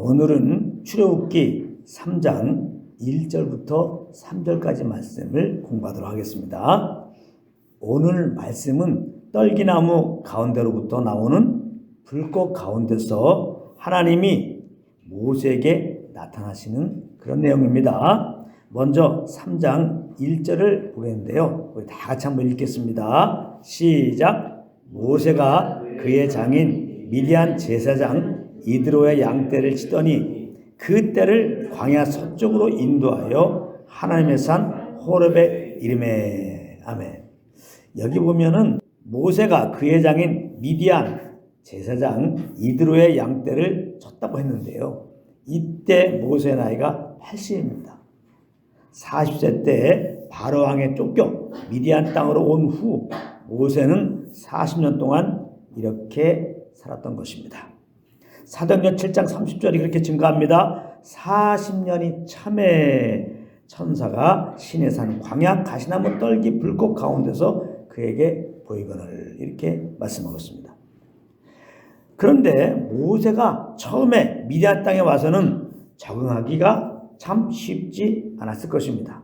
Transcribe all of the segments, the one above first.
오늘은 출애굽기 3장 1절부터 3절까지 말씀을 공부하도록 하겠습니다. 오늘 말씀은 떨기나무 가운데로부터 나오는 불꽃 가운데서 하나님이 모세에게 나타나시는 그런 내용입니다. 먼저 3장 1절을 보겠는데요. 우리 다 같이 한번 읽겠습니다. 시작. 모세가 그의 장인 미디안 제사장 이드로의 양떼를 치더니 그 떼를 광야 서쪽으로 인도하여 하나님의 산 호렙에 이르매. 아멘. 여기 보면은 모세가 그의 장인 미디안 제사장 이드로의 양떼를 쳤다고 했는데요. 이때 모세의 나이가 80입니다. 40세 때 바로 왕에 쫓겨 미디안 땅으로 온 후 모세는 40년 동안 이렇게 살았던 것입니다. 사도행전 7장 30절이 그렇게 증거합니다. 40년이 참에 천사가 신의 산 광야 가시나무 떨기 불꽃 가운데서 그에게 보이거늘 이렇게 말씀하고 있습니다. 그런데 모세가 처음에 미디안 땅에 와서는 적응하기가 참 쉽지 않았을 것입니다.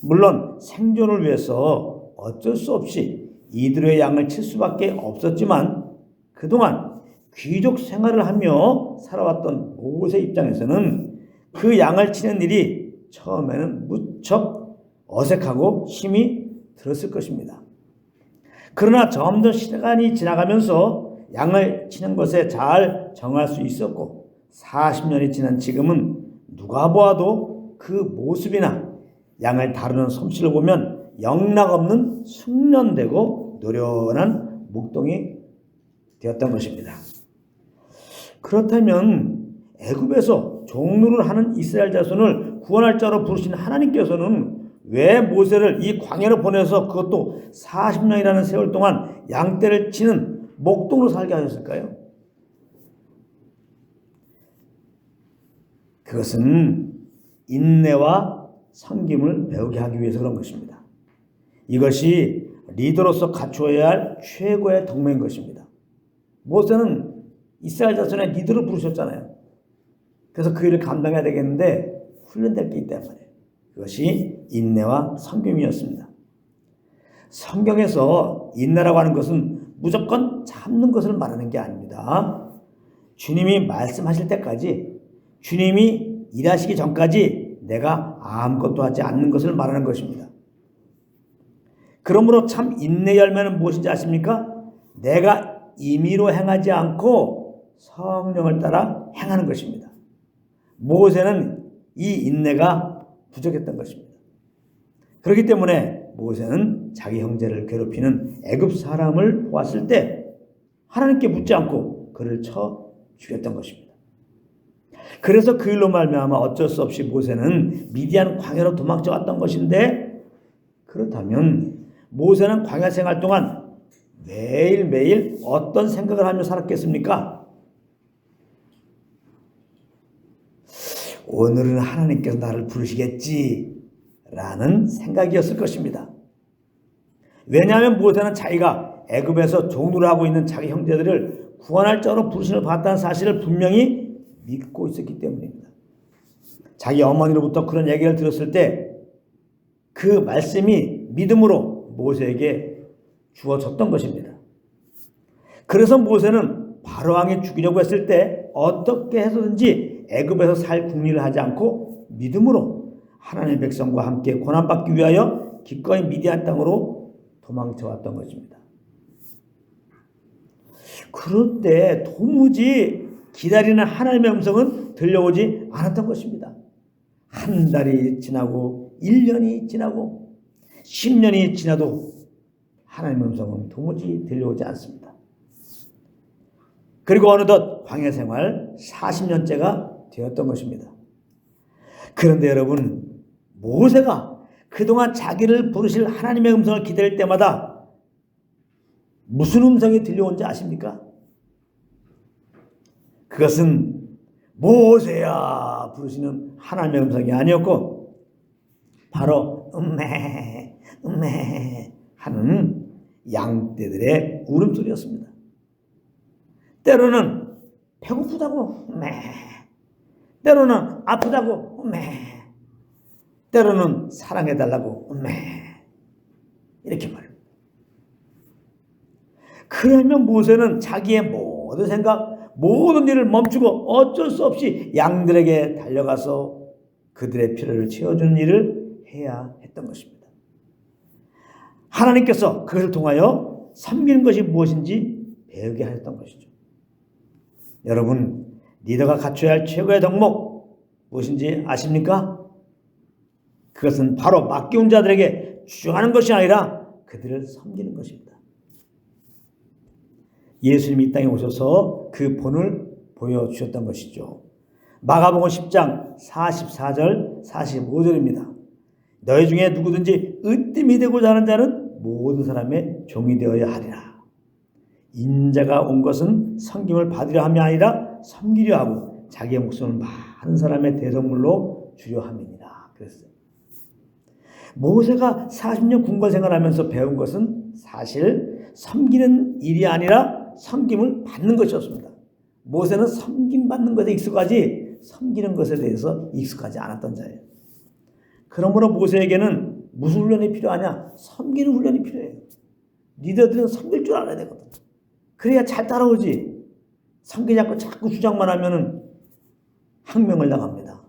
물론 생존을 위해서 어쩔 수 없이 이드로의 양을 칠 수밖에 없었지만 그동안 귀족 생활을 하며 살아왔던 모세 입장에서는 그 양을 치는 일이 처음에는 무척 어색하고 힘이 들었을 것입니다. 그러나 점점 시간이 지나가면서 양을 치는 것에 잘 정할 수 있었고 40년이 지난 지금은 누가 보아도 그 모습이나 양을 다루는 솜씨를 보면 영락없는 숙련되고 노련한 목동이 되었던 것입니다. 그렇다면 애굽에서 종노를 하는 이스라엘 자손을 구원할 자로 부르신 하나님께서는 왜 모세를 이 광야로 보내서 그것도 40년이라는 세월 동안 양떼를 치는 목동으로 살게 하셨을까요? 그것은 인내와 섬김을 배우게 하기 위해서 그런 것입니다. 이것이 리더로서 갖추어야 할 최고의 덕목인 것입니다. 모세는 이스라엘 자손의 리더로 부르셨잖아요. 그래서 그 일을 감당해야 되겠는데 훈련될 게 있단 말이에요. 그것이 인내와 섬김이었습니다. 성경에서 인내라고 하는 것은 무조건 참는 것을 말하는 게 아닙니다. 주님이 말씀하실 때까지, 주님이 일하시기 전까지 내가 아무것도 하지 않는 것을 말하는 것입니다. 그러므로 참 인내의 열매는 무엇인지 아십니까? 내가 임의로 행하지 않고 성령을 따라 행하는 것입니다. 모세는 이 인내가 부족했던 것입니다. 그렇기 때문에 모세는 자기 형제를 괴롭히는 애굽 사람을 보았을 때 하나님께 묻지 않고 그를 쳐 죽였던 것입니다. 그래서 그 일로 말미암아 어쩔 수 없이 모세는 미디안 광야로 도망쳐 왔던 것인데, 그렇다면 모세는 광야 생활 동안 매일매일 어떤 생각을 하며 살았겠습니까? 오늘은 하나님께서 나를 부르시겠지 라는 생각이었을 것입니다. 왜냐하면 모세는 자기가 애굽에서 종노를 하고 있는 자기 형제들을 구원할 자로 부르심을 받았다는 사실을 분명히 믿고 있었기 때문입니다. 자기 어머니로부터 그런 얘기를 들었을 때 그 말씀이 믿음으로 모세에게 주어졌던 것입니다. 그래서 모세는 바로왕이 죽이려고 했을 때 어떻게 해서든지 애굽에서 살 궁리를 하지 않고 믿음으로 하나님의 백성과 함께 고난받기 위하여 기꺼이 미디안 땅으로 도망쳐 왔던 것입니다. 그런데 도무지 기다리는 하나님의 음성은 들려오지 않았던 것입니다. 한 달이 지나고 1년이 지나고 10년이 지나도 하나님의 음성은 도무지 들려오지 않습니다. 그리고 어느덧 광야 생활 40년째가 되었던 것입니다. 그런데 여러분, 모세가 그동안 자기를 부르실 하나님의 음성을 기다릴 때마다 무슨 음성이 들려온지 아십니까? 그것은 모세야 부르시는 하나님의 음성이 아니었고 바로 음메 하는 양떼들의 울음소리였습니다. 때로는 배고프다고 때로는 아프다고 음메, 때로는 사랑해달라고 음메, 이렇게 말합니다. 그러면 모세는 자기의 모든 생각, 모든 일을 멈추고 어쩔 수 없이 양들에게 달려가서 그들의 필요를 채워주는 일을 해야 했던 것입니다. 하나님께서 그것을 통하여 섬기는 것이 무엇인지 배우게 하였던 것이죠. 여러분, 리더가 갖춰야 할 최고의 덕목 무엇인지 아십니까? 그것은 바로 맡겨온 자들에게 주장하는 것이 아니라 그들을 섬기는 것입니다. 예수님이 이 땅에 오셔서 그 본을 보여주셨던 것이죠. 마가복음 10장 44절 45절입니다. 너희 중에 누구든지 으뜸이 되고자 하는 자는 모든 사람의 종이 되어야 하리라. 인자가 온 것은 섬김을 받으려 함이 아니라 섬기려 하고 자기의 목숨을 많은 사람의 대성물로 주려 함이니라. 그랬어요. 모세가 40년 군관 생활하면서 배운 것은 사실 섬기는 일이 아니라 섬김을 받는 것이었습니다. 모세는 섬김 받는 것에 익숙하지 섬기는 것에 대해서 익숙하지 않았던 자예요. 그러므로 모세에게는 무슨 훈련이 필요하냐? 섬기는 훈련이 필요해요. 리더들은 섬길 줄 알아야 되거든. 그래야 잘 따라오지. 섬기지 않고 자꾸 주장만 하면은 항명을 당합니다.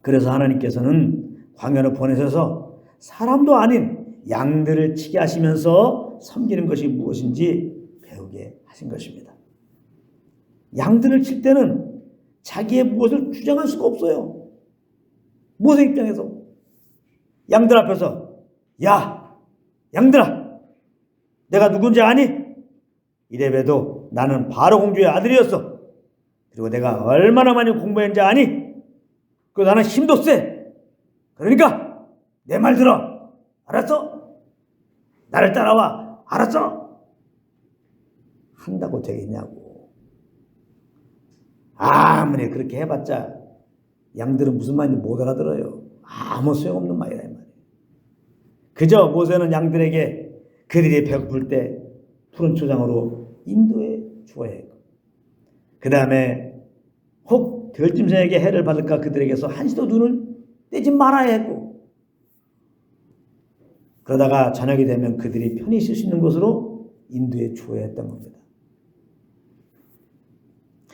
그래서 하나님께서는 광야로 보내셔서 사람도 아닌 양들을 치게 하시면서 섬기는 것이 무엇인지 배우게 하신 것입니다. 양들을 칠 때는 자기의 무엇을 주장할 수가 없어요. 모세 입장에서 양들 앞에서 야 양들아 내가 누군지 아니? 이래봬도 나는 바로 공주의 아들이었어. 그리고 내가 얼마나 많이 공부했는지 아니? 그리고 나는 힘도 세. 그러니까 내 말 들어. 알았어? 나를 따라와. 알았어? 한다고 되겠냐고. 아무리 그렇게 해봤자 양들은 무슨 말인지 못 알아들어요. 아무 소용없는 말이라 이 말이에요. 그저 모세는 양들에게 그들이 배고플 때 푸른 초장으로 인도해 주어야 했고, 그 다음에 혹 들짐승에게 해를 받을까 그들에게서 한시도 눈을 떼지 말아야 했고, 그러다가 저녁이 되면 그들이 편히 쉴 수 있는 곳으로 인도해 주어야 했던 겁니다.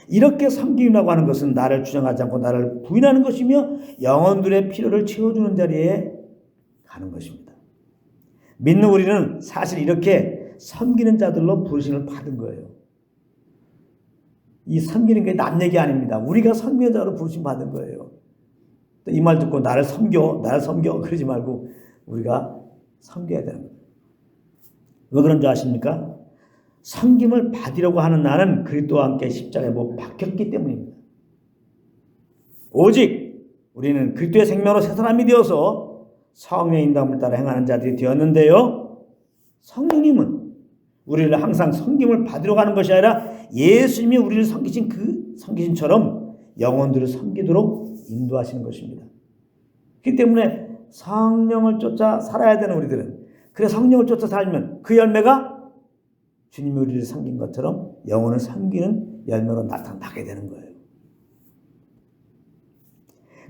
이렇게 섬김이라고 하는 것은 나를 주장하지 않고 나를 부인하는 것이며 영혼들의 필요를 채워주는 자리에 가는 것입니다. 믿는 우리는 사실 이렇게 섬기는 자들로 부르심을 받은 거예요. 이 섬기는 게 남 얘기 아닙니다. 우리가 섬기는 자로 부르심 받은 거예요. 이 말 듣고 나를 섬겨 그러지 말고 우리가 섬겨야 되는 거예요. 왜 그런 줄 아십니까? 섬김을 받으려고 하는 나는 그리스도와 함께 십자가에 못 박혔기 때문입니다. 오직 우리는 그리스도의 생명으로 새 사람이 되어서 성령의 인도함을 따라 행하는 자들이 되었는데요. 성령님은 우리를 항상 섬김을 받으려고 하는 것이 아니라 예수님이 우리를 섬기신 그 섬기신처럼 영혼들을 섬기도록 인도하시는 것입니다. 그렇기 때문에 성령을 쫓아 살아야 되는 우리들은, 그래 성령을 쫓아 살면 그 열매가 주님이 우리를 섬긴 것처럼 영혼을 섬기는 열매로 나타나게 되는 거예요.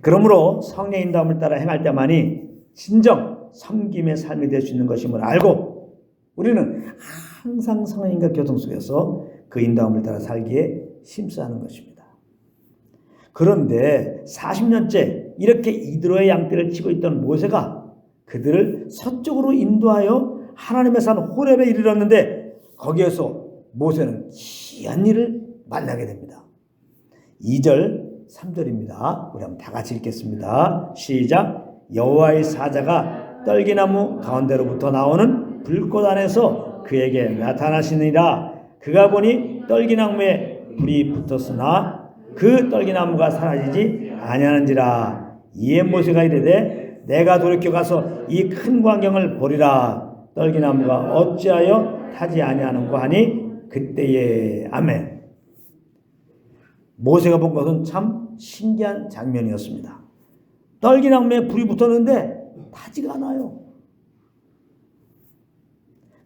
그러므로 성령의 인도함을 따라 행할 때만이 진정 섬김의 삶이 될 수 있는 것임을 알고 우리는 항상 성령님과 교통 속에서 그 인도함을 따라 살기에 심수하는 것입니다. 그런데 40년째 이렇게 이드로의 양떼를 치고 있던 모세가 그들을 서쪽으로 인도하여 하나님의 산 호렙에 이르렀는데 거기에서 모세는 희한 일을 만나게 됩니다. 2절 3절입니다. 우리 한번 다 같이 읽겠습니다. 시작. 여호와의 사자가 떨기나무 가운데로부터 나오는 불꽃 안에서 그에게 나타나시니라. 그가 보니 떨기나무에 불이 붙었으나 그 떨기나무가 사라지지 아니하는지라. 이에 모세가 이르되 내가 돌이켜 가서 이 큰 광경을 보리라. 떨기나무가 어찌하여 타지 아니하는가 하니 그때에 아멘. 모세가 본 것은 참 신기한 장면이었습니다. 떨기나무에 불이 붙었는데 타지가 않아요.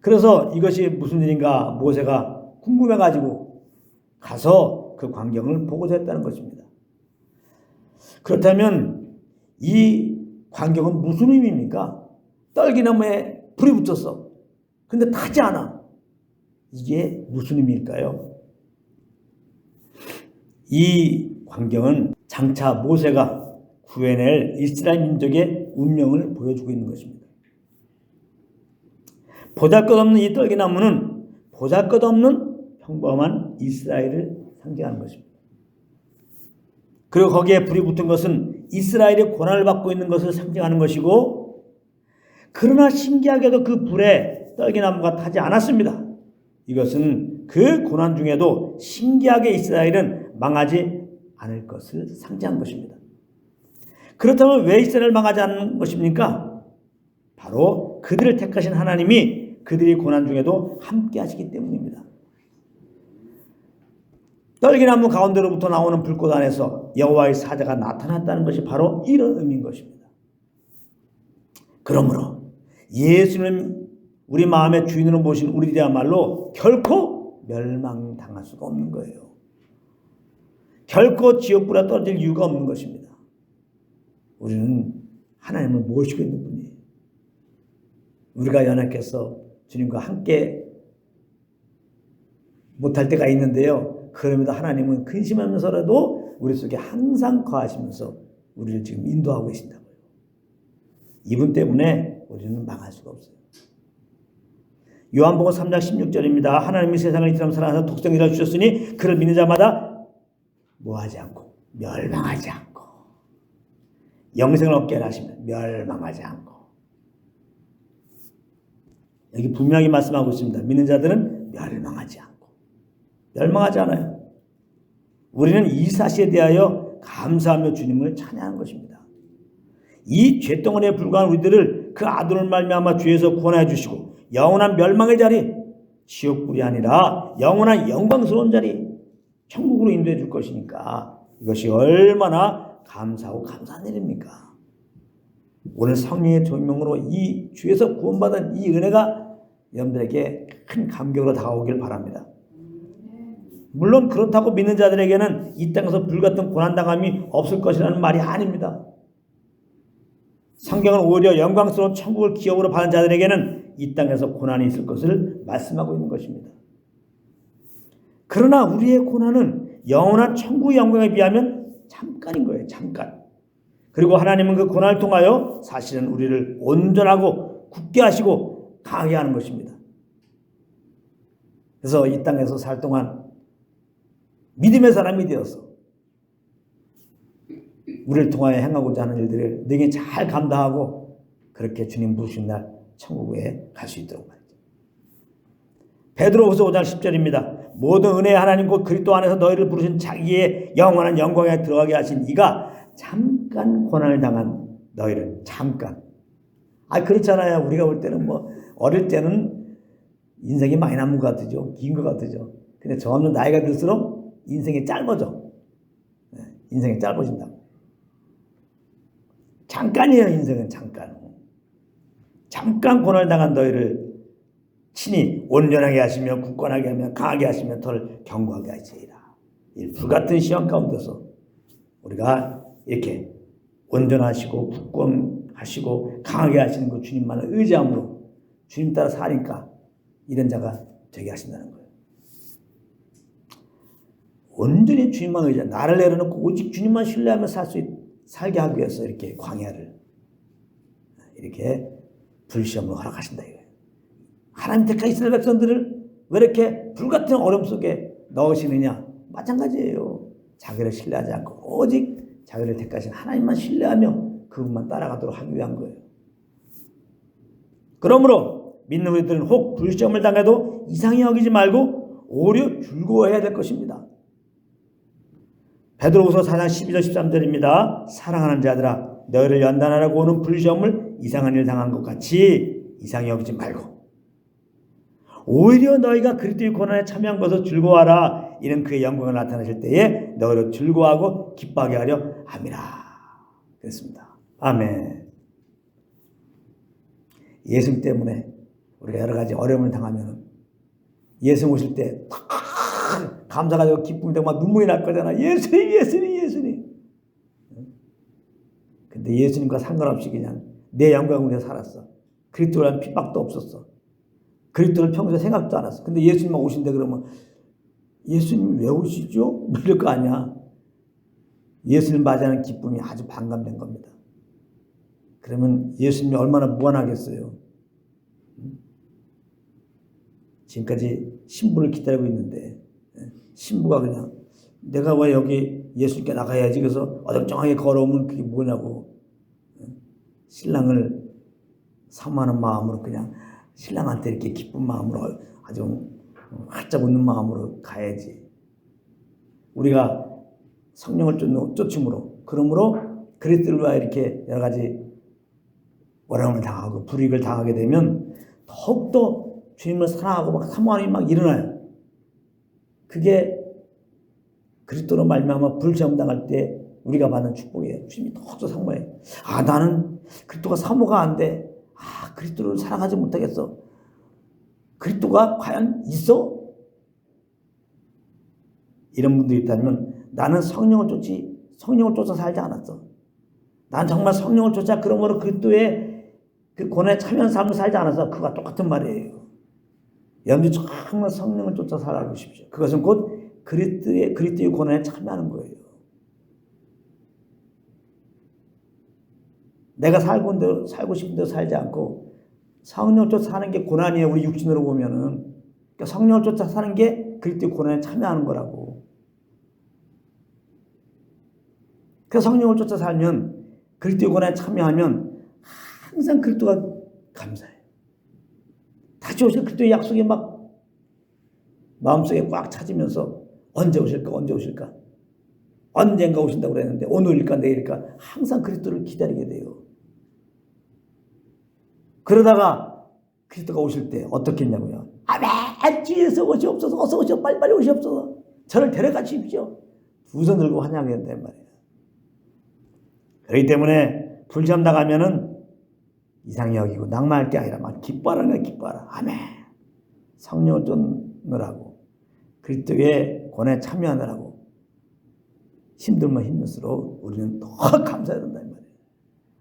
그래서 이것이 무슨 일인가 모세가 궁금해가지고 가서 가서 그 광경을 보고자 했다는 것입니다. 그렇다면 이 광경은 무슨 의미입니까? 떨기나무에 불이 붙었어. 근데 타지 않아. 이게 무슨 의미일까요? 이 광경은 장차 모세가 구해낼 이스라엘 민족의 운명을 보여주고 있는 것입니다. 보잘것없는 이 떨기나무는 보잘것없는 평범한 이스라엘을 상징하는 것입니다. 그리고 거기에 불이 붙은 것은 이스라엘이 고난을 받고 있는 것을 상징하는 것이고, 그러나 신기하게도 그 불에 떨기나무가 타지 않았습니다. 이것은 그 고난 중에도 신기하게 이스라엘은 망하지 않을 것을 상징한 것입니다. 그렇다면 왜 이스라엘 망하지 않는 것입니까? 바로 그들을 택하신 하나님이 그들이 고난 중에도 함께 하시기 때문입니다. 떨기나무 가운데로부터 나오는 불꽃 안에서 여호와의 사자가 나타났다는 것이 바로 이런 의미인 것입니다. 그러므로 예수는 우리 마음의 주인으로 모신 우리들이야말로 결코 멸망당할 수가 없는 거예요. 결코 지옥불에 떨어질 이유가 없는 것입니다. 우리는 하나님을 모시고 있는 분이에요. 우리가 연약해서 주님과 함께 못할 때가 있는데요. 그럼에도 하나님은 근심하면서라도 우리 속에 항상 거하시면서 우리를 지금 인도하고 계신다고요. 이분 때문에 우리는 망할 수가 없어요. 요한복음 3장 16절입니다. 하나님이 세상을 이처럼 사랑하사 독생자를 주셨으니 그를 믿는 자마다 뭐하지 않고 멸망하지 않고 영생을 얻게 하시면 멸망하지 않고. 여기 분명히 말씀하고 있습니다. 믿는 자들은 멸망하지 않고. 멸망하지 않아요. 우리는 이 사실에 대하여 감사하며 주님을 찬양하는 것입니다. 이 죄덩어리에 불과한 우리들을 그 아들을 말미암아 죄에서 구원해 주시고 영원한 멸망의 자리, 지옥불이 아니라 영원한 영광스러운 자리, 천국으로 인도해 줄 것이니까 이것이 얼마나 감사하고 감사한 일입니까? 오늘 성령의 조명으로 이 주에서 구원받은 이 은혜가 여러분들에게 큰 감격으로 다가오길 바랍니다. 물론 그렇다고 믿는 자들에게는 이 땅에서 불같은 고난당함이 없을 것이라는 말이 아닙니다. 성경은 오히려 영광스러운 천국을 기업으로 받은 자들에게는 이 땅에서 고난이 있을 것을 말씀하고 있는 것입니다. 그러나 우리의 고난은 영원한 천국의 영광에 비하면 잠깐인 거예요. 잠깐. 그리고 하나님은 그 고난을 통하여 사실은 우리를 온전하고 굳게 하시고 강하게 하는 것입니다. 그래서 이 땅에서 살 동안 믿음의 사람이 되어서 우리를 통하여 행하고자 하는 일들을 너에게 잘 감당하고 그렇게 주님 부르신 날 천국에 갈 수 있도록 말이죠. 베드로후서 5장 10절입니다. 모든 은혜의 하나님 곧 그리스도 안에서 너희를 부르신 자기의 영원한 영광에 들어가게 하신 이가 잠깐 고난을 당한 너희를 잠깐. 그렇잖아요. 우리가 볼 때는 어릴 때는 인생이 많이 남은 것 같으죠. 긴 것 같으죠. 근데 점점 나이가 들수록 인생이 짧아져. 인생이 짧아진다. 잠깐이에요. 인생은 잠깐. 잠깐 고난을 당한 너희를 친히 온전하게 하시며 굳건하게 하며 강하게 하시며 덜 견고하게 하시리라. 이 불같은 시험 가운데서 우리가 이렇게 온전하시고 굳건하시고 강하게 하시는 그 주님만을 의지함으로 주님 따라 사니까 이런 자가 되게 하신다는 거예요. 온전히 주님만 의지하, 나를 내려놓고 오직 주님만 신뢰하며 살게 하기 위해서 이렇게 광야를 이렇게 불시험으로 허락하신다 이거예요. 하나님 택한 이스라엘 백성들을 왜 이렇게 불같은 어려움 속에 넣으시느냐? 마찬가지예요. 자기를 신뢰하지 않고 오직 자기를 택하신 하나님만 신뢰하며 그분만 따라가도록 하기 위한 거예요. 그러므로 믿는 우리들은 혹 불시험을 당해도 이상히 여기지 말고 오히려 즐거워해야 될 것입니다. 베드로후서 4장 12절 13절입니다. 사랑하는 자들아 너희를 연단하라고 오는 불시험을 이상한 일 당한 것 같이 이상히 여기지 말고 오히려 너희가 그리스도의 고난에 참여한 것을 즐거워하라. 이는 그의 영광을 나타내실 때에 너희를 즐거워하고 기뻐하게 하려 함이라. 그랬습니다. 아멘. 예수 때문에 우리가 여러 가지 어려움을 당하면 예수 오실 때 감사가 기쁨이 되고 막 눈물이 날 거잖아. 예수님, 예수님, 예수님. 근데 예수님과 상관없이 그냥 내 영광으로 살았어. 그리스도라는 핍박도 없었어. 그리스도를 평소에 생각도 안 했어. 근데 예수님만 오신대 그러면 예수님 왜 오시죠? 뭐 이럴 거 아니야. 예수님 맞이하는 기쁨이 아주 반감된 겁니다. 그러면 예수님이 얼마나 무한하겠어요. 지금까지 신부를 기다리고 있는데 신부가 그냥 내가 왜 여기 예수님께 나가야지 그래서 어정쩡하게 걸어오면 그게 뭐냐고. 신랑을 사모하는 마음으로 그냥 신랑한테 이렇게 기쁜 마음으로 아주 활짝 웃는 마음으로 가야지. 우리가 성령을 쫓음으로 그러므로 그리스도와 이렇게 여러 가지 어려움을 당하고 불이익을 당하게 되면 더욱더 주님을 사랑하고 막 사모함이 막 일어나요. 그게 그리스도로 말미암아 불시험 당할 때 우리가 받는 축복이에요. 주님이 더욱더 사모해. 아, 나는 그리스도가 사모가 안 돼. 아, 그리스도를 사랑하지 못하겠어. 그리스도가 과연 있어? 이런 분들이 있다면 나는 성령을 쫓아 살지 않았어. 난 정말 성령을 쫓아 그러므로 그리스도의 그 고난에 참여한 삶을 살지 않았어. 그와 똑같은 말이에요. 여러분들 정말 성령을 쫓아 살아보십시오. 그것은 곧 그리스도의 고난에 참여하는 거예요. 내가 살고 싶은 대로 살지 않고 성령을 쫓아 사는 게 고난이에요. 우리 육신으로 보면은. 그러니까 성령을 쫓아 사는 게 그리스도의 고난에 참여하는 거라고. 그래서 성령을 쫓아 살면 그리스도의 고난에 참여하면 항상 그리스도가 감사해요. 다시 오실 그리스도의 약속이 막 마음속에 꽉 차지면서 언제 오실까 언젠가 오신다고 그랬는데 오늘일까 내일일까 항상 그리스도를 기다리게 돼요. 그러다가 그리스도가 오실 때 어떻게 했냐고요. 아멘 주에서 오시옵소서. 어서 오시오. 빨리빨리 오시옵소서. 저를 데려가 주십시오. 두 손 들고 환영해야 된단 말이에요. 그렇기 때문에 불시험 당하면은 이상히 여기고 낭만할 게 아니라 막 기뻐하라는 거야. 기뻐하라. 아멘. 성령을 쫓느라고 그리스도의 고난에 참여하느라고 힘들면 힘들수록 우리는 더 감사해야 된다는 말이에요.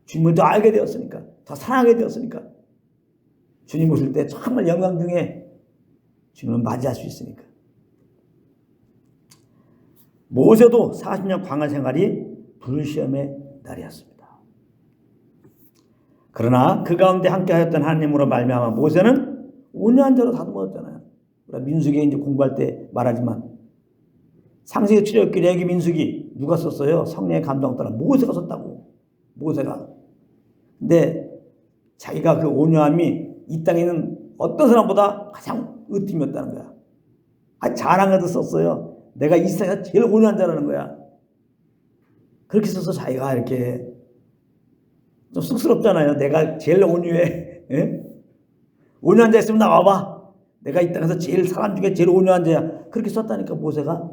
주님을 더 알게 되었으니까, 더 사랑하게 되었으니까, 주님 오실 때 정말 영광 중에 주님을 맞이할 수 있으니까. 모세도 40년 광야 생활이 불시험의 날이었습니다. 그러나 그 가운데 함께하였던 하나님으로 말미암아 모세는 온유한 자로 다듬어졌잖아요. 민수기에 이제 공부할 때 말하지만 창세기 출애굽기 레위기 민수기 누가 썼어요? 성령의 감동을 따라 모세가 썼다고. 모세가. 근데 자기가 그 온유함이 이 땅에 있는 어떤 사람보다 가장 으뜸이었다는 거야. 자랑해서 썼어요. 내가 이 세상에서 제일 온유한 자라는 거야. 그렇게 써서 자기가 이렇게 좀 쑥스럽잖아요. 내가 제일 온유해. 예? 온유한 자 있으면 나와봐. 내가 이 땅에서 제일 사람 중에 제일 온유한 자야. 그렇게 썼다니까 모세가.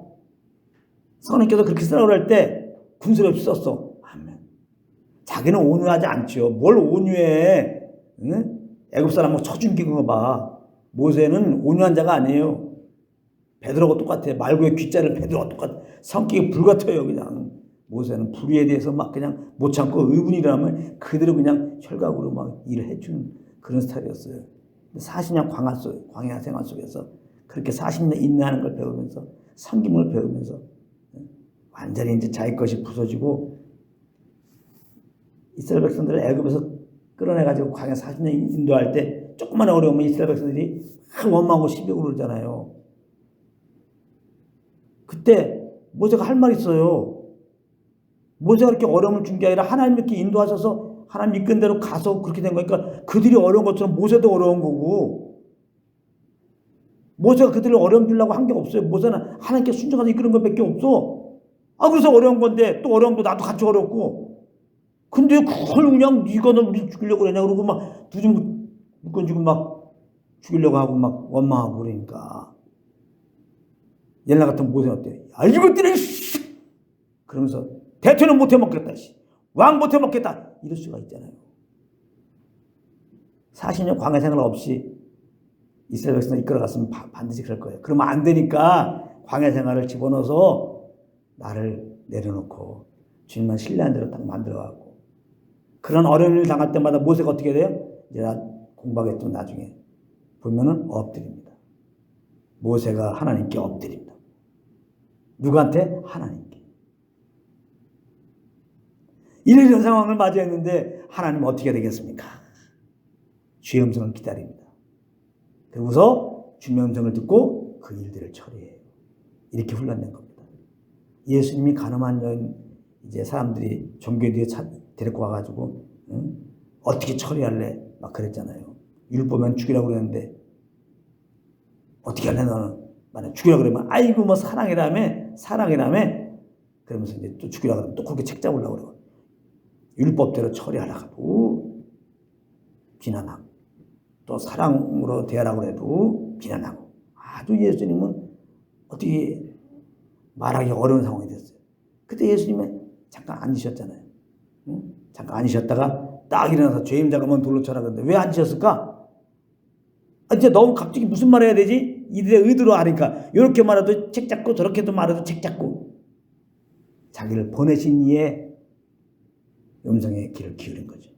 성령께서 그렇게 쓰라고 할 때 군술 없이 썼어. 아멘. 자기는 온유하지 않죠. 뭘 온유해. 응? 애굽 사람 뭐 쳐죽이는 거 봐. 모세는 온유한 자가 아니에요. 베드로하고 똑같아. 말고의 귀자를 베드로하고 똑같아. 성격이 불같아요. 그냥. 모세는 불의에 대해서 막 그냥 못 참고 의분이 일어나면 그대로 그냥 혈각으로 막 일을 해주는 그런 스타일이었어요. 40년 광야 생활 속에서 그렇게 40년 인내하는 걸 배우면서 섬김을 배우면서 완전히 이제 자기 것이 부서지고 이스라엘 백성들을 애굽에서 끌어내가지고 광야 40년 인도할 때 조금만 어려우면 이스라엘 백성들이 막 원망하고 시비고 그러잖아요. 그때 모세가 할 말이 있어요. 모세가 그렇게 어려움을 준 게 아니라 하나님 이렇게 인도하셔서 하나님 이끈 대로 가서 그렇게 된 거니까 그들이 어려운 것처럼 모세도 어려운 거고 모세가 그들을 어려움 주려고 한 게 없어요. 모세는 하나님께 순종해서 이끄는 것밖에 없어. 그래서 어려운 건데 또 어려움도 나도 같이 어렵고 근데 그걸 그냥 네가 널 죽이려고 그러냐 그러고 막 두 줌 묶어주고 막 죽이려고 하고 막 원망하고 그러니까 옛날 같은 모세는 어때? 이것들이 그러면서 대통령 못해 먹겠다. 왕 못해 먹겠다. 이럴 수가 있잖아요. 40년 광야 생활 없이 이스라엘 백성을 이끌어갔으면 반드시 그럴 거예요. 그러면 안 되니까 광야 생활을 집어넣어서 나를 내려놓고 주님만 신뢰한 대로 딱 만들어가고, 그런 어려움을 당할 때마다 모세가 어떻게 돼요? 이제 공부하겠지만 나중에 보면은 엎드립니다. 모세가 하나님께 엎드립니다. 누구한테? 하나님께. 이런 상황을 맞이했는데 하나님 어떻게 되겠습니까? 주의 음성을 기다립니다. 그러고서 주의 음성을 듣고 그 일들을 처리해요. 이렇게 훈련된 겁니다. 예수님이 가늠한 여인, 이제 사람들이 종교에 데리고 와가지고 어떻게 처리할래? 막 그랬잖아요. 율법은 죽이라고 그랬는데 어떻게 할래 너는? 만약 죽이라고 그러면 아이고 뭐 사랑이라며 그러면서 이제 또 죽이라고 그러면 또 그렇게 책 잡으려고 그러고, 율법대로 처리하라고 비난하고, 또 사랑으로 대하라고 해도 비난하고, 아주 예수님은 어떻게 말하기 어려운 상황이 됐어요. 그때 예수님은 잠깐 앉으셨잖아요. 잠깐 앉으셨다가 딱 일어나서 죄인 자가면 돌로 쳐라 그러는데 왜 앉으셨을까? 이제 너무 갑자기 무슨 말 해야 되지? 이들의 의도로 하니까 이렇게 말해도 책 잡고 저렇게도 말해도 책 잡고, 자기를 보내신 이의 음성에 귀를 기울인 거죠.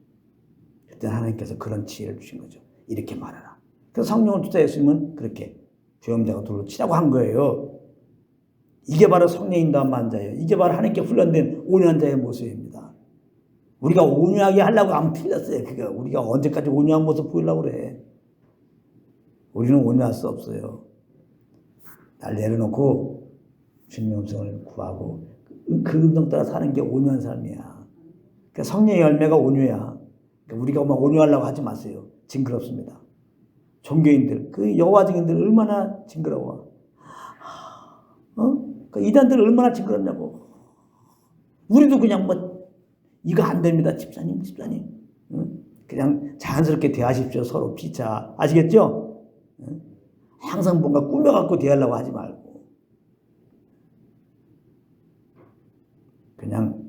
그때 하나님께서 그런 지혜를 주신 거죠. 이렇게 말하라. 그래서 성령을 주사 예수님은 그렇게 죄인자가 돌로 치라고 한 거예요. 이게 바로 성령 인도한 자예요. 이게 바로 하나님께 훈련된 온유한 자의 모습입니다. 우리가 온유하게 하려고 하면 틀렸어요. 그러니까 우리가 언제까지 온유한 모습 보이려고 그래. 우리는 온유할 수 없어요. 날 내려놓고 주님의 음성을 구하고 그 음성 따라 사는 게 온유한 삶이야. 그러니까 성령의 열매가 온유야. 그러니까 우리가 막 온유하려고 하지 마세요. 징그럽습니다. 종교인들, 그 여호와 증인들 얼마나 징그러워. 그 이단들 얼마나 징그럽냐고. 우리도 그냥 뭐 이거 안 됩니다. 집사님. 그냥 자연스럽게 대하십시오. 서로 피차. 아시겠죠? 항상 뭔가 꾸며갖고 대하려고 하지 말고 그냥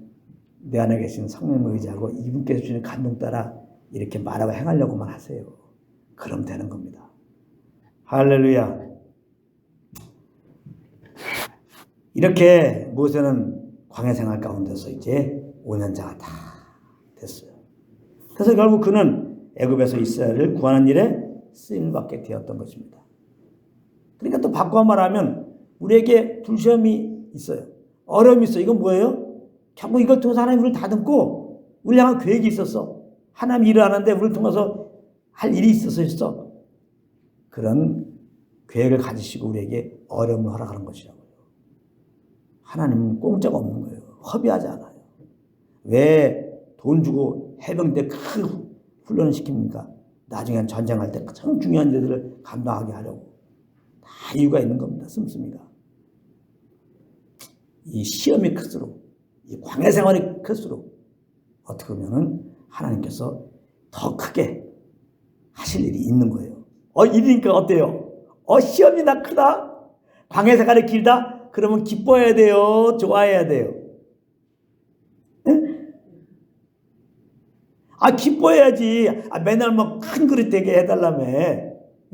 내 안에 계신 성령을 의지하고 이분께서 주시는 감동 따라 이렇게 말하고 행하려고만 하세요. 그럼 되는 겁니다. 할렐루야. 이렇게 모세는 광야 생활 가운데서 이제 5년차가 다 됐어요. 그래서 결국 그는 애굽에서 이스라엘을 구하는 일에 쓰임을 받게 되었던 것입니다. 그러니까 또 바꿔 말하면 우리에게 불시험이 있어요. 어려움이 있어요. 이건 뭐예요? 결국 이걸 통해서 하나님 우리를 다듬고 우리 향한 계획이 있었어. 하나님 일을 하는데 우리를 통해서 할 일이 있었어. 그런 계획을 가지시고 우리에게 어려움을 허락하는 것이라고요. 하나님은 공짜가 없는 거예요. 허비하지 않아요. 왜 돈 주고 해병대 큰 훈련을 시킵니까? 나중에 전쟁할 때 참 중요한 일들을 감당하게 하려고. 다 이유가 있는 겁니다. 씀씀이가. 이 시험이 클수록, 이 광야 생활이 클수록 어떻게 보면은 하나님께서 더 크게 하실 일이 있는 거예요. 일이니까 어때요? 시험이 나 크다? 광야 생활이 길다? 그러면 기뻐해야 돼요? 좋아해야 돼요? 응? 기뻐해야지. 맨날 뭐 큰 그릇 되게 해달라며.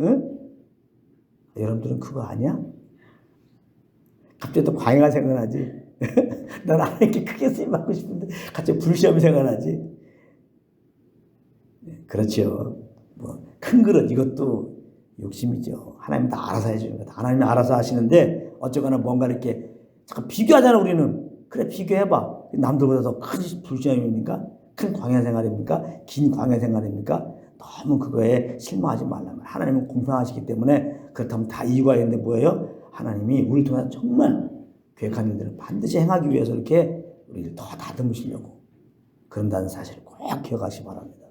응? 여러분들은 그거 아니야? 갑자기 또 광야가 생각나지? 난 하나님께 크게 쓰임받고 싶은데 갑자기 불시험이 생각나지? 그렇죠. 뭐 큰 그릇 이것도 욕심이죠. 하나님이 다 알아서 해주는 거다. 하나님이 알아서 하시는데 어쩌거나 뭔가 이렇게 잠깐 비교하잖아. 우리는. 그래 비교해봐. 남들보다 더 큰 불시험입니까? 큰 광야 생활입니까? 긴 광야 생활입니까? 너무 그거에 실망하지 말라면. 하나님은 공평하시기 때문에 그렇다면 다 이유가 있는데 뭐예요? 하나님이 우리를 통해서 정말 계획한 일들을 반드시 행하기 위해서 이렇게 우리를 더 다듬으시려고 그런다는 사실을 꼭 기억하시기 바랍니다.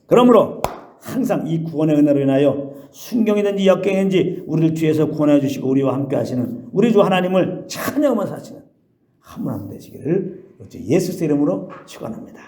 그러므로 항상 이 구원의 은혜로 인하여 순경이든지 역경이든지 우리를 뒤에서 구원해 주시고 우리와 함께 하시는 우리 주 하나님을 찬양하면서 하시는 한 분 한 분 되시기를 예수 이름으로 축원합니다.